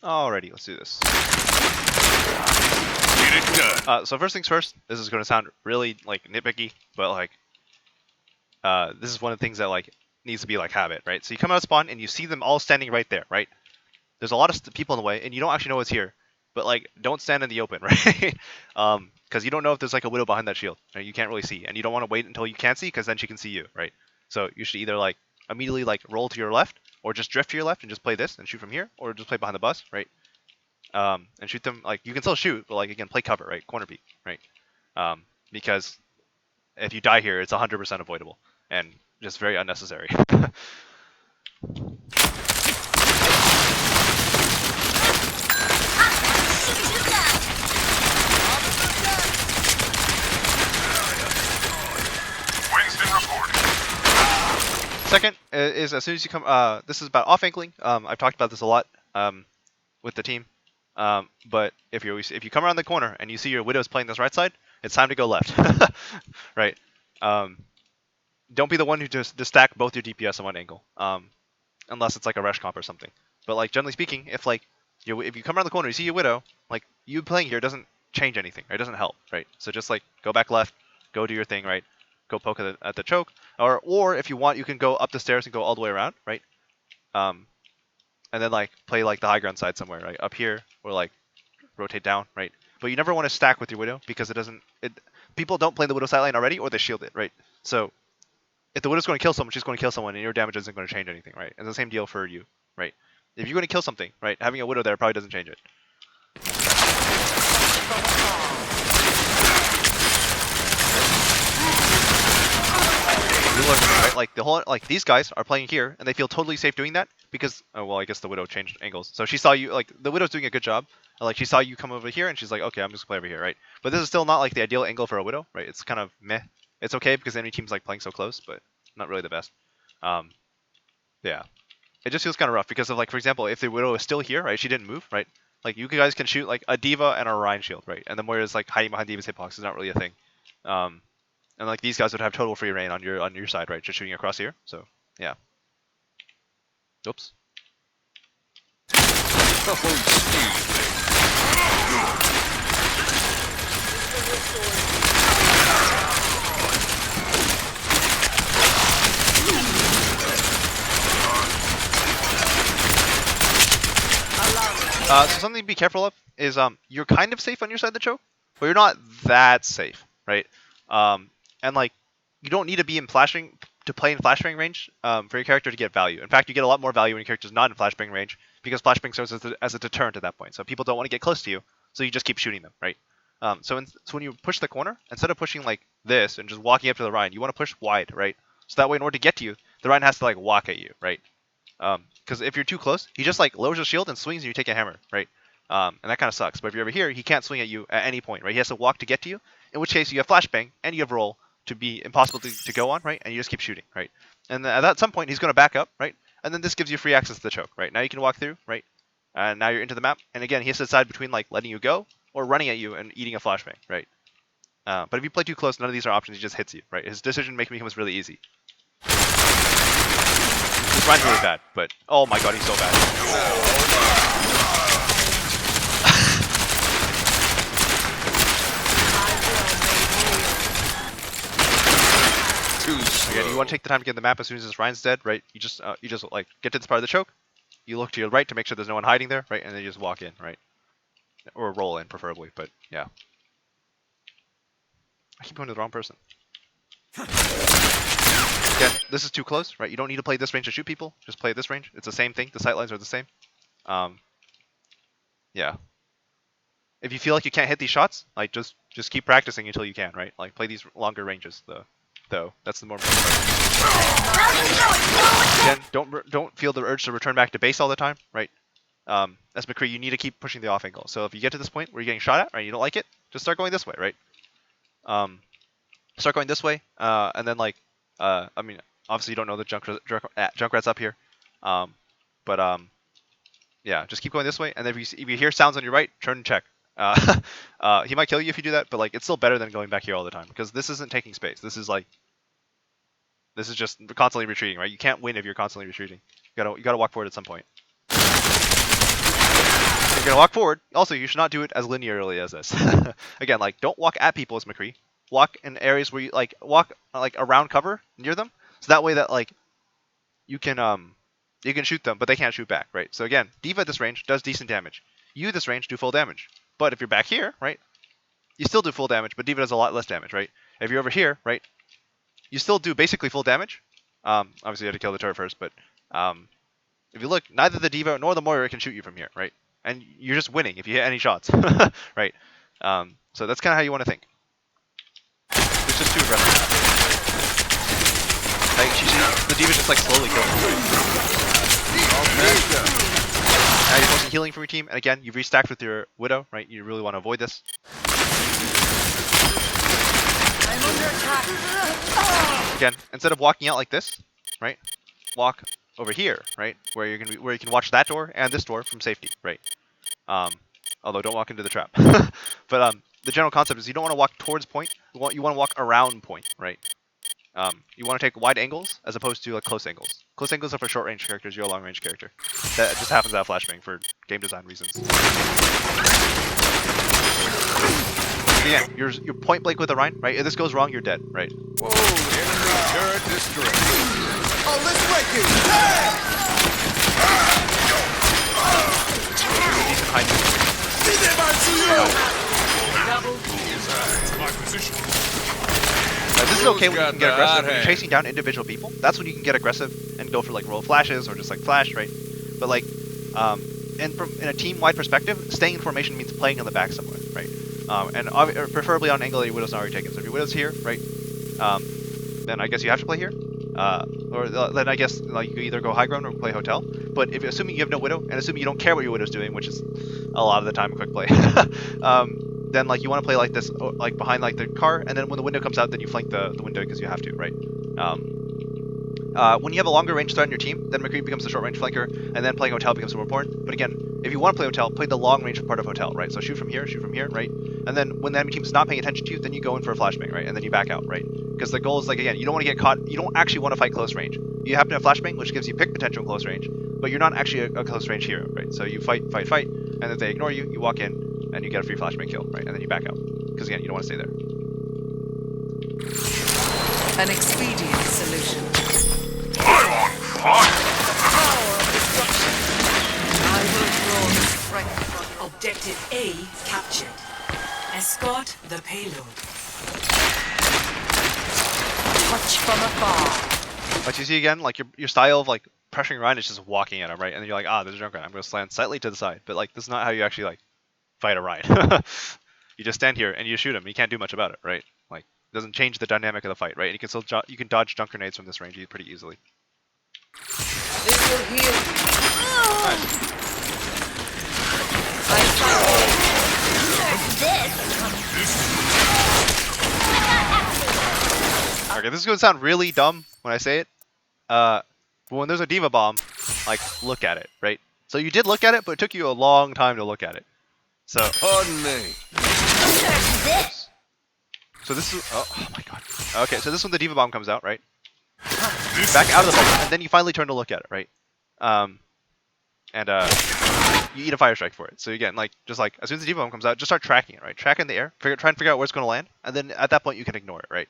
Alrighty, let's do this. Get it done. So first things first, this is going to sound really like nitpicky, but like this is one of the things that like needs to be like habit, right? So you come out of spawn and you see them all standing right there, right? There's a lot of people in the way, and you don't actually know what's here. But like, don't stand in the open, right? Because you don't know if there's like a widow behind that shield. Right? You can't really see, and you don't want to wait until you can't see, because then she can see you, right? So you should either like immediately like roll to your left, or just drift to your left and just play this and shoot from here, or just play behind the bus, right? And shoot them like you can still shoot, but like again, play cover, right? Corner peek, right? Because if you die here, it's 100% avoidable and just very unnecessary. Second is as soon as you come, this is about off ankling. I've talked about this a lot with the team. But if you come around the corner and you see your widows playing this right side, it's time to go left, right? Don't be the one who just stack both your DPS on one angle, unless it's like a rush comp or something. But like generally speaking, if like if you come around the corner, you see your widow, like you playing here doesn't change anything, right? It doesn't help, right? So just like go back left, go do your thing, right? Go poke at the choke, or if you want, you can go up the stairs and go all the way around, right? And then like play like the high ground side somewhere, right? Up here, or like rotate down, right? But you never want to stack with your widow because people don't play the widow sideline already, or they shield it, right? So if the widow's going to kill someone, she's going to kill someone, and your damage isn't going to change anything, right? And the same deal for you, right? If you're going to kill something, right, having a widow there probably doesn't change it. Right? Like these guys are playing here, and they feel totally safe doing that because, oh well, I guess the widow changed angles. So she saw you, like the widow's doing a good job. Like she saw you come over here, and she's like, okay, I'm just gonna play over here, right? But this is still not like the ideal angle for a widow, right? It's kind of meh. It's okay because enemy team's like playing so close, but not really the best. Yeah, it just feels kind of rough because of like, for example, if the widow is still here, right? She didn't move, right? Like you guys can shoot like a D.Va and a Ryan shield, right? And then whereas like hiding behind D.Va's hitbox is not really a thing. And like these guys would have total free reign on your side, right? Just shooting across here. So yeah. Oops. So something to be careful of is you're kind of safe on your side of the choke, but you're not that safe, right? And like you don't need to be in play in flashbang range for your character to get value. In fact, you get a lot more value when your character's not in flashbang range because flashbang serves as a deterrent at that point. So people don't want to get close to you, so you just keep shooting them, right? So when you push the corner, instead of pushing like this and just walking up to the Ryan, you want to push wide, right? So that way, in order to get to you, the Ryan has to like walk at you, right? Because if you're too close, he just like lowers his shield and swings and you take a hammer, right? And that kind of sucks. But if you're over here, he can't swing at you at any point, right? He has to walk to get to you, in which case you have flashbang and you have roll to be impossible to go on, right? And you just keep shooting, right? And at some point, he's going to back up, right? And then this gives you free access to the choke, right? Now you can walk through, right? And now you're into the map. And again, he has to decide between like letting you go or running at you and eating a flashbang, right? But if you play too close, none of these are options. He just hits you, right? His decision making becomes really easy. This Ryan's really bad, but oh my god, he's so bad. Again, you want to take the time to get the map as soon as this Ryan's dead, right? You just like get to this part of the choke. You look to your right to make sure there's no one hiding there, right? And then you just walk in, right? Or roll in, preferably, but yeah. I keep going to the wrong person. Again, this is too close, right? You don't need to play this range to shoot people. Just play this range. It's the same thing. The sight lines are the same. Yeah. If you feel like you can't hit these shots, like just keep practicing until you can, right? Like play these longer ranges, though. That's the more important part. Again, don't feel the urge to return back to base all the time, right? As McCree, you need to keep pushing the off angle. So if you get to this point where you're getting shot at, right, you don't like it, just start going this way, right? Start going this way, and then like, I mean, obviously you don't know the Junkrat's up here, yeah, just keep going this way, and then if you hear sounds on your right, turn and check. He might kill you if you do that, but like it's still better than going back here all the time because this isn't taking space. This is just constantly retreating, right? You can't win if you're constantly retreating. You gotta walk forward at some point. you're gonna walk forward. Also, you should not do it as linearly as this. Again, like don't walk at people as McCree. Walk in areas where you walk like around cover near them, so that way that like you can shoot them, but they can't shoot back, right? So again, D.Va at this range does decent damage. You at this range do full damage. But if you're back here, right, you still do full damage, but D.Va does a lot less damage, right? If you're over here, right, you still do basically full damage. Obviously you have to kill the turret first, but if you look, neither the D.Va nor the Moira can shoot you from here, right? And you're just winning if you hit any shots, right? So that's kind of how you want to think. It's just too aggressive. Like, the D.Va's just like slowly killing you. Now you're forcing healing from your team, and again, you've restacked with your Widow, right? You really want to avoid this. I'm under attack. Again, instead of walking out like this, right? Walk over here, right? Where you can watch that door and this door from safety, right? Although don't walk into the trap. But the general concept is you don't want to walk towards point. You want to walk around point, right? You want to take wide angles as opposed to like close angles. Close angles are for short range characters. You're a long range character. That just happens to have flashbang for game design reasons. Again, you're point blank with the Rhine, right? If this goes wrong, you're dead, right? Whoa, enemy turret destroyed. Oh, let's break it! Decent high My position. this is okay when you can get aggressive. When you're chasing down individual people, that's when you can get aggressive and go for like roll flashes or just like flash, right? But like, in a team-wide perspective, staying in formation means playing on the back somewhere, right? And preferably on an angle that your Widow's not already taken. So if your Widow's here, right, then I guess you have to play here. Or then I guess like you either go high ground or play hotel. But if assuming you have no Widow and assuming you don't care what your Widow's doing, which is a lot of the time a quick play, then like you want to play like this, like behind like the car, and then when the window comes out, then you flank the window because you have to, right? When you have a longer range threat on your team, then McCree becomes the short range flanker, and then playing hotel becomes more important. But again, if you want to play hotel, play the long range part of hotel, right? So shoot from here, right? And then when the enemy team is not paying attention to you, then you go in for a flashbang, right? And then you back out, right? Because the goal is like, again, you don't want to get caught. You don't actually want to fight close range. You happen to have flashbang, which gives you pick potential in close range, but you're not actually a close range hero, right? So you fight, and if they ignore you, you walk in and you get a free flashbang kill, right? And then you back out because again, you don't want to stay there. An expedient solution. I'm on fire! Power of destruction. I will draw the strength from objective A captured. Escort the payload. Touch from afar. But you see again, like your style of like pressuring Ryan is just walking at him, right? And then you're like, there's a jump I'm going to slant slightly to the side. But like, this is not how you actually like fight a Ryan. You just stand here and you shoot him. You can't do much about it, right? Like, it doesn't change the dynamic of the fight, right? And you can still you can dodge junk grenades from this range pretty easily. This will heal you. Nice. Okay, this is going to sound really dumb when I say it. But when there's a D.Va bomb, like, look at it, right? So you did look at it, but it took you a long time to look at it. So, Pardon me. So this is, oh my god. Okay, so this is when the D.Va bomb comes out, right? Back out of the bubble, and then you finally turn to look at it, right? You eat a fire strike for it. So again, like, just like, as soon as the D.Va bomb comes out, just start tracking it, right? Track in the air, try and figure out where it's going to land, and then at that point you can ignore it, right?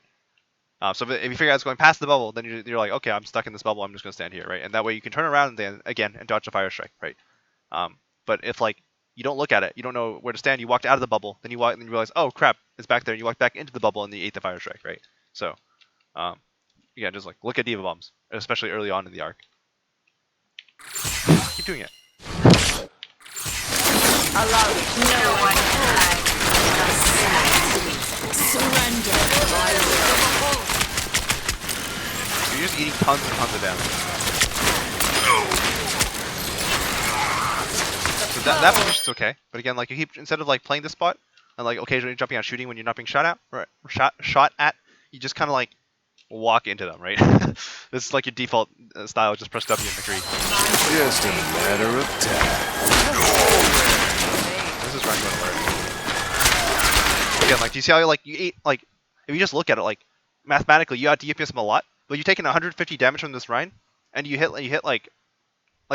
So if you figure out it's going past the bubble, then you're like, okay, I'm stuck in this bubble, I'm just going to stand here, right? And that way you can turn around and then, again, and dodge a fire strike, right? But if, like, you don't look at it, you don't know where to stand, you walked out of the bubble, then you walk, and you realize, oh crap, it's back there, and you walk back into the bubble and you ate the fire strike, right? So, yeah, just like, look at D.Va bombs, especially early on in the arc. Keep doing it. Allow no one surrender. You're just eating tons and tons of damage. So that position's okay, but again, like you keep instead of like playing this spot and like occasionally jumping out shooting when you're not being shot at, right? Shot at, you just kind of like walk into them, right? This is like your default style, just press W and McCree. Just a matter of time. This is right going to work. Again, like, do you see how like you eat like if you just look at it like mathematically you out DPS him a lot, but you're taking 150 damage from this Rhine, and you hit like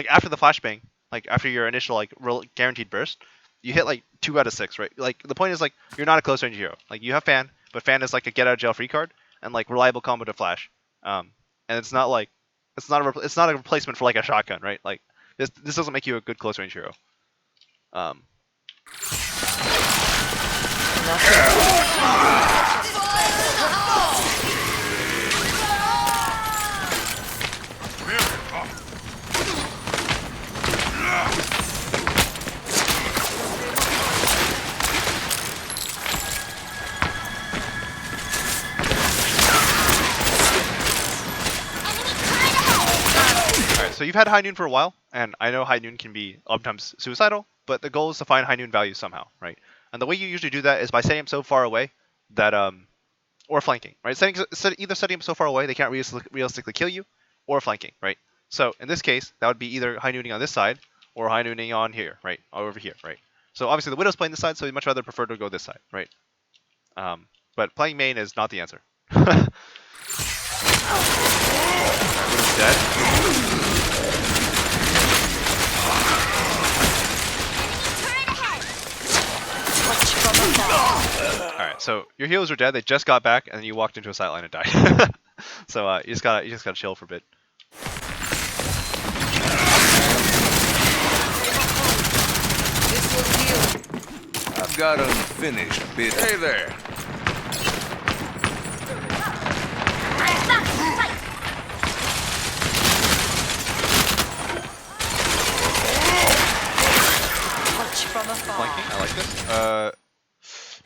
after the flashbang, like after your initial like guaranteed burst, you hit like 2 out of 6, right? Like the point is like you're not a close range hero. Like you have Fan, but Fan is like a get out of jail free card and like reliable combo to flash. And it's not like it's not a replacement for like a shotgun, right? Like this doesn't make you a good close range hero. So you've had High Noon for a while, and I know High Noon can be sometimes suicidal, but the goal is to find High Noon value somehow, right? And the way you usually do that is by setting him so far away that or flanking, right? Either setting him so far away they can't realistically kill you, or flanking, right? So in this case, that would be either High Nooning on this side or High Nooning on here, right? Or over here, right? So obviously the Widow's playing this side, so he'd much rather prefer to go this side, right? But playing main is not the answer. Widow's dead. Alright, so your healers are dead, they just got back, and then you walked into a sightline and died. So you just gotta chill for a bit. I've got unfinished bit. Hey there. Flanking, I like this.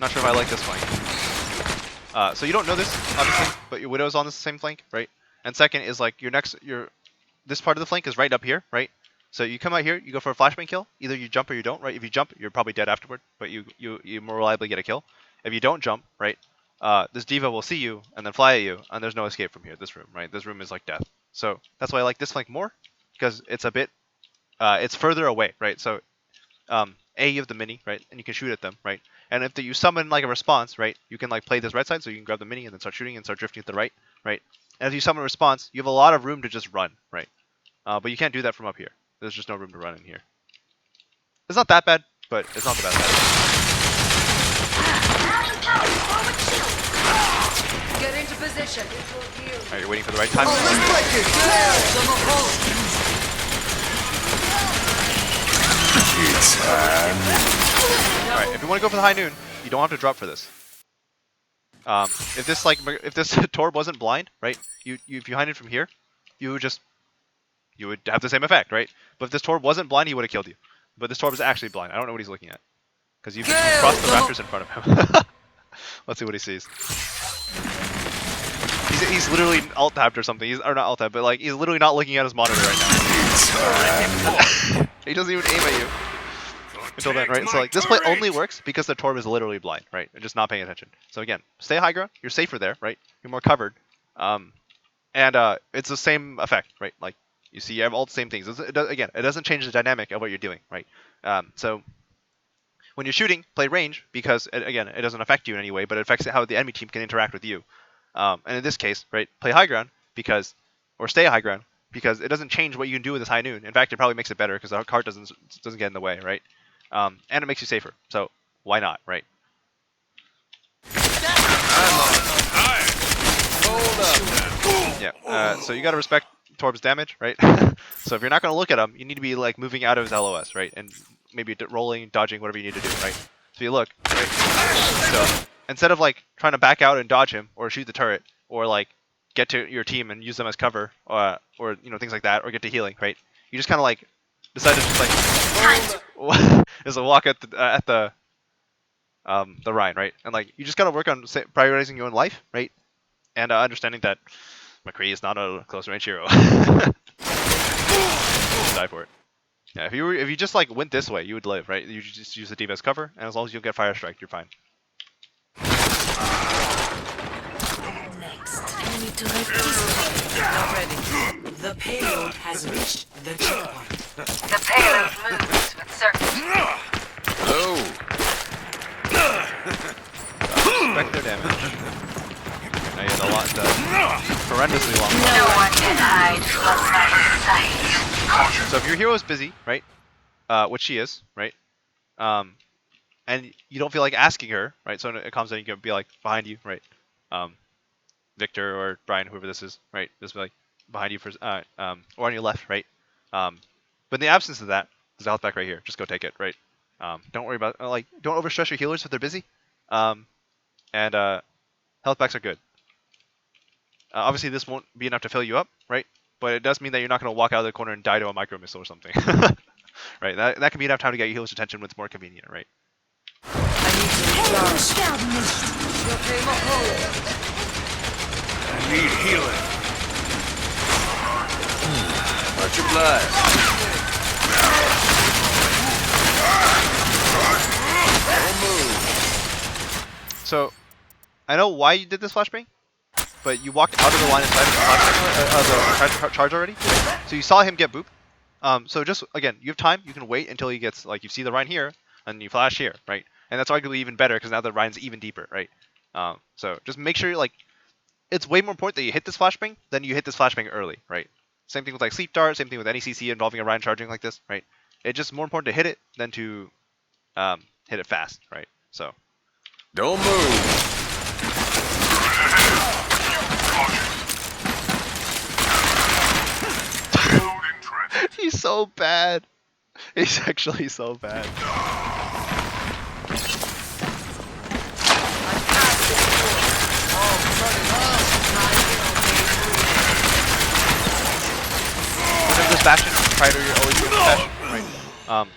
Not sure if I like this flank. So you don't know this, obviously, but your Widow's on the same flank, right? And second is like this part of the flank is right up here, right? So you come out here, you go for a flashbang kill. Either you jump or you don't, right? If you jump, you're probably dead afterward, but you more reliably get a kill. If you don't jump, right, this diva will see you and then fly at you, and there's no escape from here. This room, right? This room is like death. So that's why I like this flank more, because it's a bit, it's further away, right? So you have the mini, right, and you can shoot at them, right? And if you summon like a response, right, you can like play this right side, so you can grab the mini and then start shooting and start drifting to the right, right? And if you summon a response, you have a lot of room to just run, right? But you can't do that from up here. There's just no room to run in here. It's not that bad, but it's not the best. Get into position. Alright, you're waiting for the right time. Alright, if you want to go for the High Noon, you don't have to drop for this. If this Torb wasn't blind, right? If you High Noon from here, you would have the same effect, right? But if this Torb wasn't blind, he would have killed you. But this Torb is actually blind. I don't know what he's looking at. Because you've crossed the raptors in front of him. Let's see what he sees. He's literally alt-tabbed or something. Or not alt-tabbed, but like he's literally not looking at his monitor right now. He doesn't even aim at you. Until then, right? So like this play only works because the Torb is literally blind, right? And just not paying attention. So again, stay high ground. You're safer there, right? You're more covered. And it's the same effect, right? Like you see, you have all the same things. It doesn't change the dynamic of what you're doing, right? So when you're shooting, play range because it doesn't affect you in any way, but it affects how the enemy team can interact with you. And in this case, right, play high ground or stay high ground because it doesn't change what you can do with this High Noon. In fact, it probably makes it better because the card doesn't get in the way, right? And it makes you safer. So why not, right? Yeah. So you gotta respect Torb's damage, right? So if you're not gonna look at him, you need to be like moving out of his LOS, right? And maybe rolling, dodging, whatever you need to do, right? So you look, right? So instead of like trying to back out and dodge him, or shoot the turret, or like get to your team and use them as cover, or things like that, or get to healing, right? You just kind of like decide to just like is a walk at the Rhine, right? And like you just gotta work on prioritizing your own life, right? And understanding that McCree is not a close range hero. Die for it. Yeah, if you just like went this way, you would live, right? You just use the diva as cover, and as long as you get fire strike, you're fine. Next, I need to lift this. Not ready. The payload has reached the checkpoint. The payload moves with certainty. Oh. Respect their damage. Now you had a lot horrendously long. No one can hide from my sight. So if your hero is busy, right, which she is, right? Um, and you don't feel like asking her, right? So when it comes in, you can be like behind you, right? Um, Victor or Brian, whoever this is, right? Just be like behind you for, or on your left, right? But in the absence of that, there's a health pack right here. Just go take it, right? Don't worry about like don't overstress your healers if they're busy. And health packs are good. Obviously, this won't be enough to fill you up, right? But it does mean that you're not going to walk out of the corner and die to a micro missile or something, right? That can be enough time to get your healers' attention when it's more convenient, right? I need to recharge. I need healing. Much obliged. Don't move. So, I know why you did this flashbang, but you walked out of the line of sight of the charge already. So you saw him get booped. So just again, you have time. You can wait until he gets like you see the Rhine here, and you flash here, right? And that's arguably even better because now the Rhine's even deeper, right? So just make sure like it's way more important that you hit this flashbang than you hit this flashbang early, right? Same thing with like sleep dart. Same thing with any CC involving a Rhine charging like this, right? It's just more important to hit it than to hit it fast, right? So. Don't move. He's so bad. He's actually so bad. Whenever there's Bastion, prior to you're always doing Bastion, right?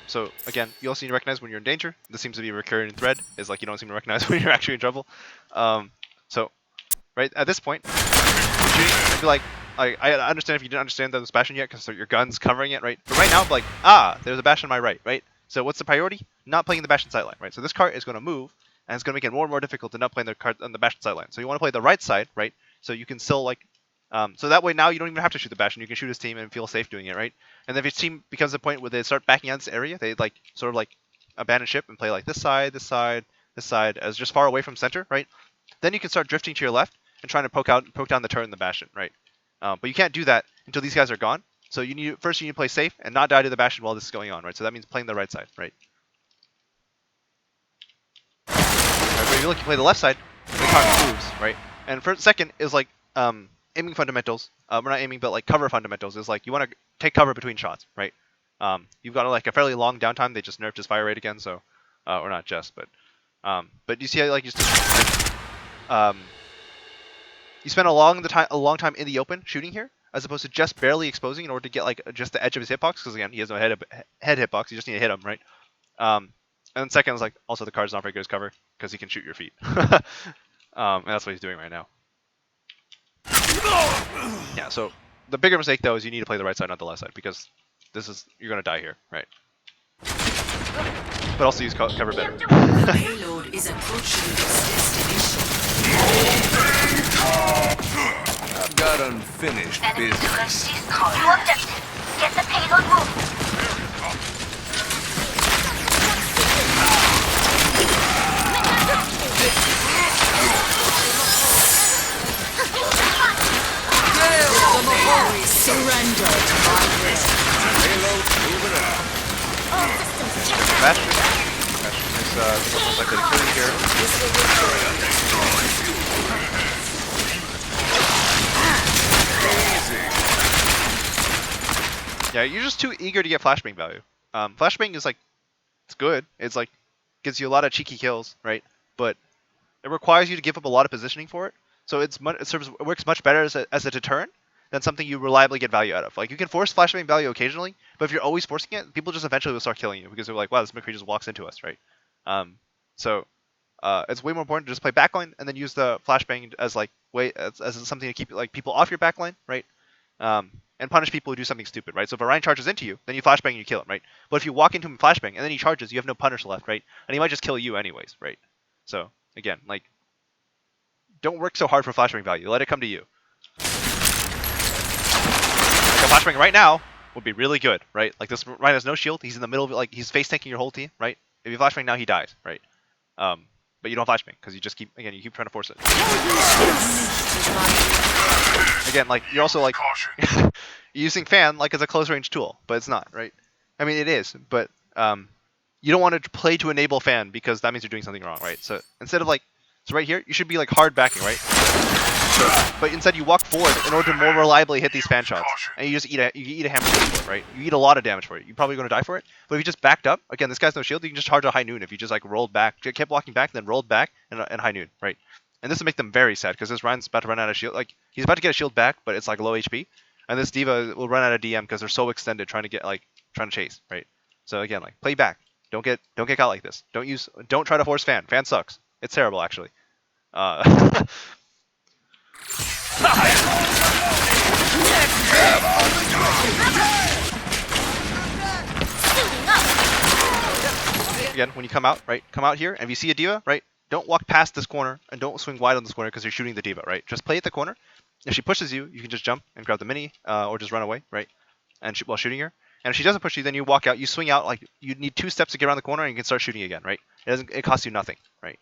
So again, you also need to recognize when you're in danger. This seems to be a recurring thread. Is like you don't seem to recognize when you're actually in trouble. So right at this point, you'd be like, I understand if you didn't understand that there's Bastion yet because your gun's covering it, right? But right now, like, there's a Bastion on my right, right? So what's the priority? Not playing the Bastion sideline, right? So this cart is going to move, and it's going to make it more and more difficult to not play the cart on the Bastion sideline. So you want to play the right side, right? So you can still like, so that way now you don't even have to shoot the Bastion. You can shoot his team and feel safe doing it, right? And then if your team becomes a point where they start backing out this area, they like sort of like abandon ship and play like this side, this side, this side as just far away from center, right? Then you can start drifting to your left and trying to poke down the turret in the Bastion, right? But you can't do that until these guys are gone. So you need to play safe and not die to the Bastion while this is going on, right? So that means playing the right side, right? But if you look, you play the left side, the cart moves, right? And for second is like aiming fundamentals. We're not aiming, but like cover fundamentals is like you want to take cover between shots, right? You've got like a fairly long downtime. They just nerfed his fire rate again, so or not just, but you see how like you spend a long time in the open shooting here, as opposed to just barely exposing in order to get like just the edge of his hitbox. Because again, he has no head hitbox. You just need to hit him, right? And then second is like also the card's not very good as cover because he can shoot your feet. And that's what he's doing right now. Yeah. So the bigger mistake though is you need to play the right side, not the left side, because you're gonna die here, right? But also use cover better. The payload is approaching its destination. I've got unfinished Enemy business. to assist new objective. Get the payload moving. Surrender to my will. Payload moving out. Bastion is almost like a killing here. Yeah, you're just too eager to get flashbang value. Flashbang is like, it's good. It's like, gives you a lot of cheeky kills, right? But it requires you to give up a lot of positioning for it. So it works much better as a deterrent than something you reliably get value out of. Like you can force flashbang value occasionally, but if you're always forcing it, people just eventually will start killing you because they're like, wow, this McCree just walks into us, right? So it's way more important to just play backline and then use the flashbang as like as something to keep like people off your backline, right? And punish people who do something stupid, right? So if a Rhine charges into you, then you flashbang and you kill him, right? But if you walk into him flashbang and then he charges, you have no punish left, right? And he might just kill you anyways, right? So again, like, don't work so hard for flashbang value. Let it come to you. Like a flashbang right now would be really good, right? Like this Rhine has no shield. He's in the middle of it, like he's face tanking your whole team, right? If you flashbang now, he dies, right? But you don't flashbang because you just keep trying to force it. Again, like you're also like you're using fan like as a close range tool, but it's not, right? I mean it is, but you don't want to play to enable fan because that means you're doing something wrong, right? So instead of like, so right here, you should be like hard backing, right? But instead you walk forward in order to more reliably hit these fan shots, and you just eat a hammer for it, right? You eat a lot of damage for it. You're probably going to die for it. But if you just backed up, again, this guy's no shield. You can just charge a high noon if you just like rolled back, kept walking back, then rolled back and high noon, right? And this will make them very sad because this Ryan's about to run out of shield. Like he's about to get a shield back, but it's like low HP, and this D.Va will run out of DM because they're so extended trying to chase, right? So again, like play back. Don't get caught like this. Don't try to force fan. Fan sucks. It's terrible actually. Again, when you come out, right? Come out here, and if you see a D.Va, right? Don't walk past this corner and don't swing wide on this corner because you're shooting the D.Va, right? Just play at the corner. If she pushes you, you can just jump and grab the mini, or just run away, right? And while shooting her. And if she doesn't push you, then you walk out, you swing out, like you need 2 steps to get around the corner, and you can start shooting again, right? It costs you nothing, right?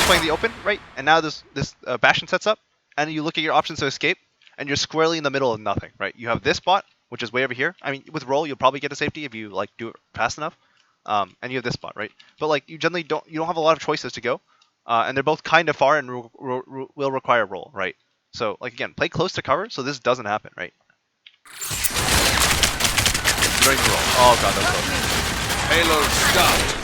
Playing the open, right? And now this Bastion sets up, and you look at your options to escape, and you're squarely in the middle of nothing, right? You have this spot, which is way over here. I mean, with roll, you'll probably get a safety if you like do it fast enough. And you have this spot, right? But like you generally don't have a lot of choices to go, and they're both kind of far and will require roll, right? So like again, play close to cover so this doesn't happen, right? Ready to roll. Oh god, that's close. Payload stopped.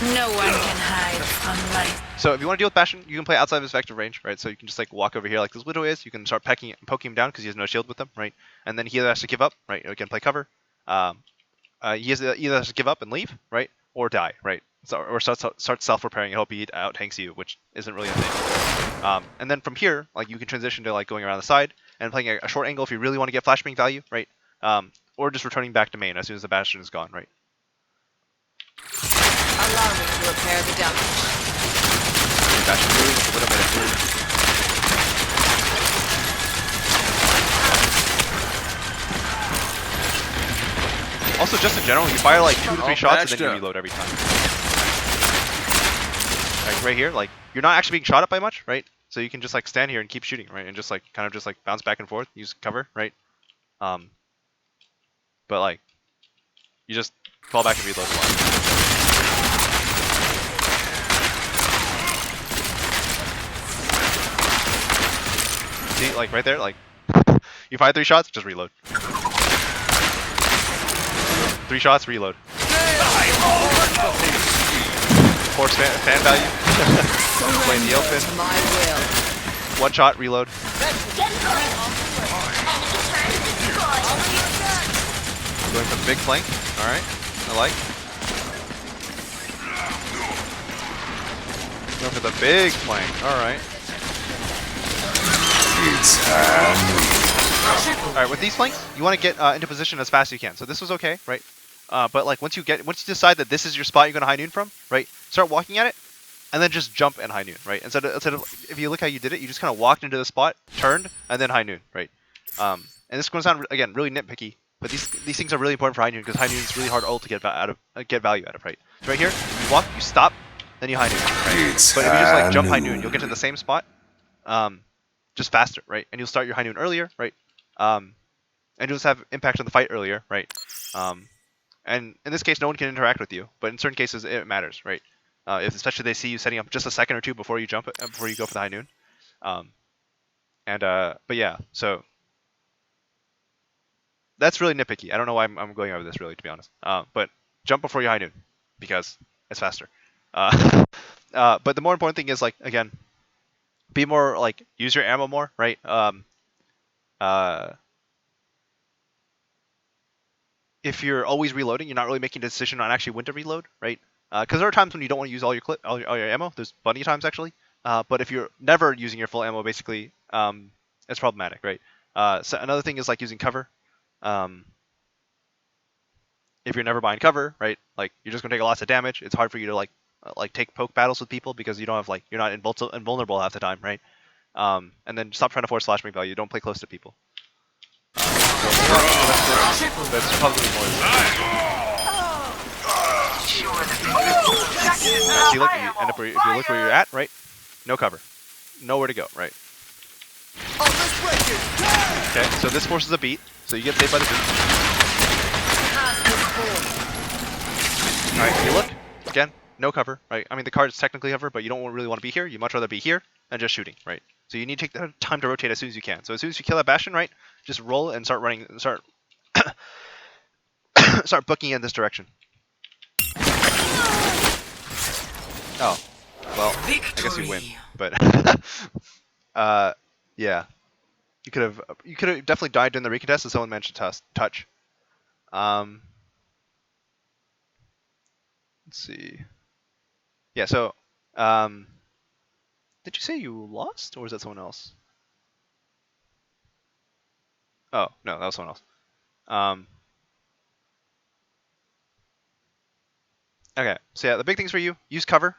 No one can hide from light. So if you want to deal with Bastion, you can play outside of his effective range, right? So you can just like walk over here like this Widow is. You can start poking him down because he has no shield with him, right? And then he either has to give up, right? Again, play cover. He either has to give up and leave, right? Or die, right? So, or start self-repairing and hope he out-tanks you, which isn't really a thing. And then from here, like you can transition to like going around the side and playing a short angle if you really want to get flashbang value, right? Or just returning back to main as soon as the Bastion is gone, right? Allow me to repair the damage. Bastion move, Widow made a move. Also, just in general, you fire like 2 to 3 shots and then you reload every time. Like right here, like you're not actually being shot at by much, right? So you can just like stand here and keep shooting, right? And just like kind of just like bounce back and forth, use cover, right? But like you just fall back and reload a lot. See, like right there, like you fire 3 shots, just reload. 3 shots, reload. Force fan value. Play in the open. 1 shot, reload. Going for the big flank. Alright, I like. Going for the big flank. Alright. Alright, with these flanks, you want to get into position as fast as you can. So this was okay, right? But like once you decide that this is your spot you're gonna high noon from, right? Start walking at it, and then just jump and high noon, right? Instead of if you look how you did it, you just kind of walked into the spot, turned, and then high noon, right? And this is gonna sound again really nitpicky, but these things are really important for high noon because high noon is really hard ult to get value out of, right? So right here, you walk, you stop, then you high noon, right? But if you just like jump high noon, you'll get to the same spot, just faster, right? And you'll start your high noon earlier, right? And you'll just have impact on the fight earlier, right? And in this case, no one can interact with you, but in certain cases, it matters, right? If especially they see you setting up just a second or two before you jump, before you go for the high noon. But yeah, so that's really nitpicky. I don't know why I'm going over this really, to be honest. But jump before you high noon because it's faster. But the more important thing is like again, be more like use your ammo more, right? If you're always reloading, you're not really making a decision on actually when to reload, right? Because there are times when you don't want to use all your ammo. There's plenty of times actually. But if you're never using your full ammo, basically, it's problematic, right? So another thing is like using cover. If you're never buying cover, right? Like you're just gonna take lots of damage. It's hard for you to like take poke battles with people because you don't have like you're not invulnerable half the time, right? And then stop trying to force flashbang value. Don't play close to people. That's probably more. see, look, you end up where, if you look where you're at, right? No cover, nowhere to go, right? Oh, let's break it! Okay, so this forces a beat, so you get saved by the beat. All right, you look again, no cover, right? I mean, the card is technically cover, but you don't really want to be here. You much rather be here than just shooting, right? So you need to take the time to rotate as soon as you can. So as soon as you kill that bastion, right, just roll and start running, and start start booking in this direction. Oh, well, I guess you win, but yeah, you could have definitely died during the recontest if someone managed to touch. Let's see. Yeah, so did you say you lost, or was that someone else? Oh no, that was someone else. Okay, so yeah, the big things for you: use cover,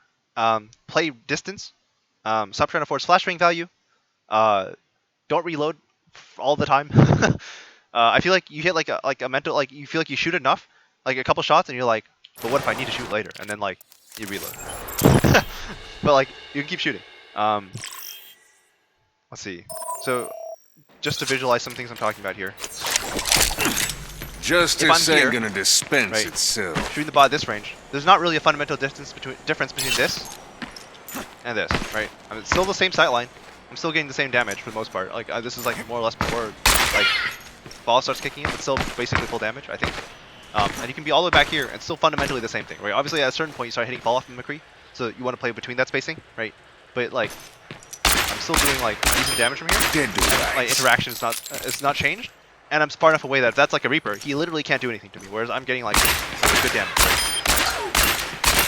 play distance, stop trying to force flashbang value, don't reload all the time. I feel like you hit like a mental, like you feel like you shoot enough, like a couple shots, and you're like, but what if I need to shoot later? And then like you reload. But like you can keep shooting. Let's see. So just to visualize some things I'm talking about here. Justice here, ain't gonna dispense right, itself. shooting the bot at this range, there's not really a fundamental difference between this and this, right? I mean, it's still the same sight line. I'm still getting the same damage for the most part. Like this is like more or less before like ball starts kicking in. It's still basically full damage, I think. And you can be all the way back here and still fundamentally the same thing, right? Obviously, at a certain point, you start hitting fall off in McCree, so you want to play between that spacing, right? But like, I'm still doing like decent damage from here. My interaction is not changed, and I'm far enough away that if that's like a Reaper, he literally can't do anything to me. Whereas I'm getting like good damage.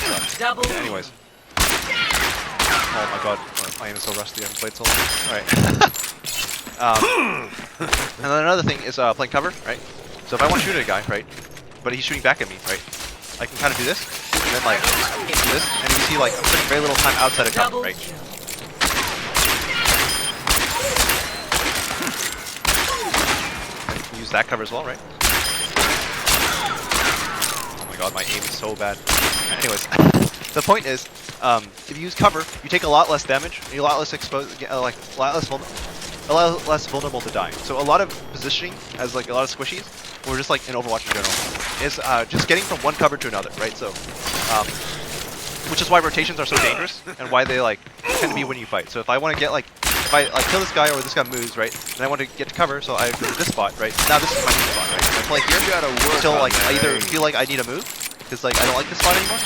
Right? Double. Okay, anyways. Oh my god, my aim is so rusty. I haven't played so long. All right. And then another thing is playing cover, right? So if I want to shoot at a guy, right, but he's shooting back at me, right, I can kind of do this, and then like do this, and you see like I'm spending very little time outside of cover, right? And you can use that cover as well, right? Oh my god, my aim is so bad. Anyways, the point is, if you use cover, you take a lot less damage, and you're a lot less exposed, like a lot less vulnerable to dying. So a lot of positioning, as like a lot of squishies, or just like in Overwatch in general, is just getting from one cover to another, right? So, which is why rotations are so dangerous, and why they like tend to be when you fight. So if I want to get like, if I like kill this guy or this guy moves, right, and I want to get to cover, so I go to this spot, right? Now this is my new spot, right? I play here until like I either feel like I need a move, because like I don't like this spot anymore,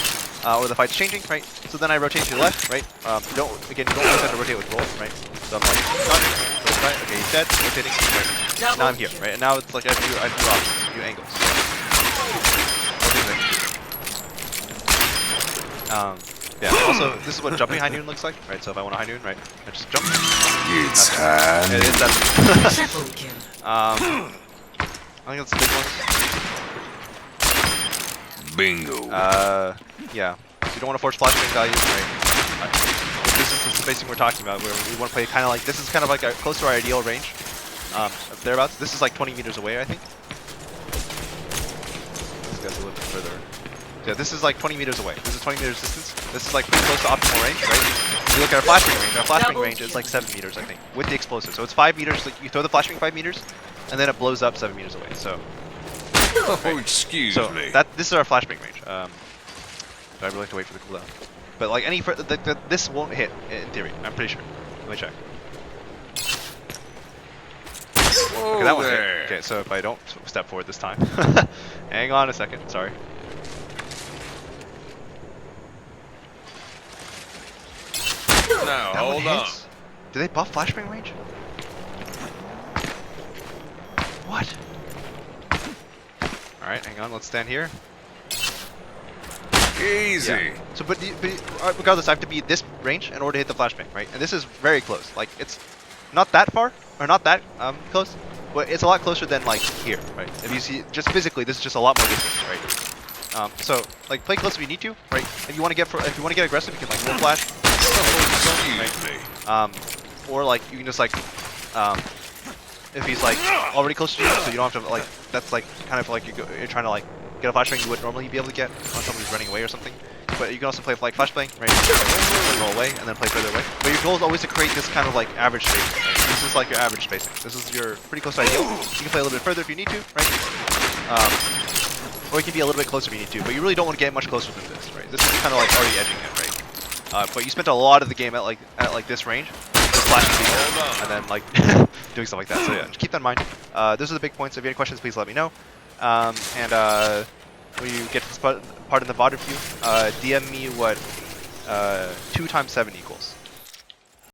or the fight's changing, right? So then I rotate to the left, right? You don't always have to rotate with roll, right? So I'm like, right? Okay, he's dead, rotating, right? Now I'm here, right? And now it's like I have two options, two angles. Yeah, also, this is what jumping high noon looks like, right? So if I want a high noon, right, I just jump. It's high. It is that. Triple kill. I think that's the big ones. Bingo. Yeah. You don't want to force flashbang value, right? This is the spacing we're talking about, where we want to play kind of like, this is kind of like close to our ideal range. Thereabouts. This is like 20 meters away, I think. This guy's a little bit further. Yeah, this is like 20 meters away. This is 20 meters distance. This is like pretty close to optimal range, right? If you look at our flashbang range, range is like 7 meters, I think, with the explosive. So it's 5 meters, like you throw the flashbang 5 meters, and then it blows up 7 meters away. So, Oh, excuse me. this is our flashbang range. So I really have to wait for the cooldown. But like this won't hit in theory. I'm pretty sure. Let me check. Okay, that one hit. Okay, so if I don't step forward this time, hang on a second. Sorry. Now, That one hold on. hits? Do they buff flashbang range? What? Alright, hang on, let's stand here. Easy. Yeah. So, but regardless, I have to be this range in order to hit the flashbang, right? And this is very close. Like, it's not that far, or not that close, but it's a lot closer than, like, here, right? If you see, just physically, this is just a lot more distance, right? So, like, play close if you need to, right? If you want to get aggressive, you can, like, roll flash. Or like you can just like if he's like already close to you, so you don't have to like, that's like kind of like you're trying to like get a flashbang you wouldn't normally be able to get on someone who's running away or something. You but you can also play like flashbang, right? Roll away and then play further away. But your goal is always to create this kind of like average spacing. Right? This is like your average spacing. This is your pretty close to ideal. You can play a little bit further if you need to, right? Or you can be a little bit closer if you need to, but you really don't want to get much closer than this, right? This is kind of like already edging it, right? But you spent a lot of the game at like this range, just flashing people, and then like doing stuff like that. So yeah, just keep that in mind. Those are the big points. If you have any questions, please let me know. When you get to this part in the VOD review, DM me what 2 times 7 equals.